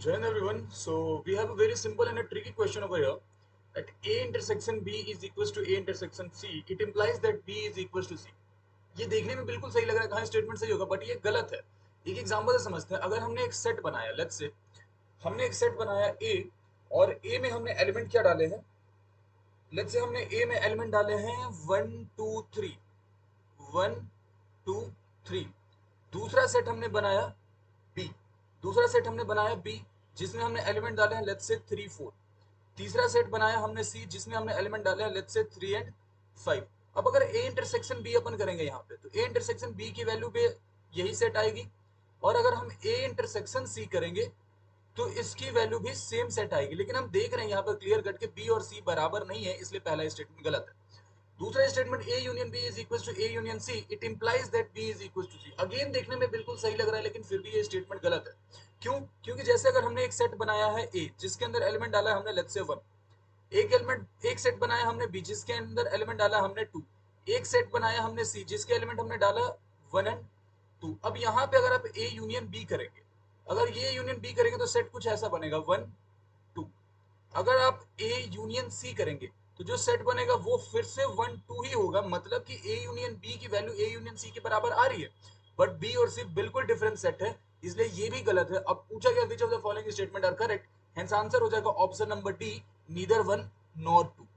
Join everyone. So we have a very simple and a tricky question over here. That A intersection B is equals to A intersection C. It implies that B is equals to C. ये देखने में बिल्कुल सही लग रहा है, कहाँ statement सही होगा, बट ये गलत है। एक एग्जांपल से समझते हैं। अगर हमने एक सेट बनाया, लेट्स से हमने एक सेट बनाया A, और A में हमने एलिमेंट क्या डाले हैं? लेट्स से हमने A में एलिमेंट डाले हैं 1 2 3, 1 2 3। दूसरा सेट हमने बनाया बी, दूसरा सेट हमने बनाया बी जिसमें हमने एलिमेंट डाले हैं लेट्स से 3 4। तीसरा सेट बनाया हमने सी जिसमें हमने एलिमेंट डाले हैं लेट्स से 3 एंड 5। अब अगर ए इंटरसेक्शन बी अपन करेंगे यहाँ पे, तो ए इंटरसेक्शन बी की वैल्यू पे यही सेट आएगी। और अगर हम ए इंटरसेक्शन सी करेंगे तो इसकी वैल्यू भी सेम सेट आएगी। लेकिन हम देख रहे हैं यहाँ पर क्लियर कट के बी और सी बराबर नहीं है, इसलिए पहला स्टेटमेंट गलत है। दूसरा statement A union B is equal to A union C, it implies that B is equal to C. Again देखने में बिल्कुल सही लग रहा है, लेकिन फिर भी ये स्टेटमेंट गलत है। क्यों? क्योंकि जैसे अगर हमने एक सेट बनाया है ए जिसके अंदर एलिमेंट डाला है हमने लेट्स से 1, एक एलिमेंट एक सेट बनाया हमने बी जिसके अंदर एलिमेंट डाला हमने 2, एक सेट बनाया हमने सी जिसके एलिमेंट हमने डाला 1 एंड 2। अब यहाँ पे अगर आप ए यूनियन बी करेंगे, अगर ये यूनियन बी करेंगे तो सेट कुछ ऐसा बनेगा 1 2। अगर आप ए यूनियन सी करेंगे तो जो सेट बनेगा वो फिर से 1 2 ही होगा। मतलब कि ए यूनियन बी की वैल्यू ए यूनियन सी के बराबर आ रही है, बट बी और सी बिल्कुल डिफरेंट सेट है, इसलिए ये भी गलत है। अब पूछा गया which of the following statement are correct, hence answer हो जाएगा option number D, neither one nor to.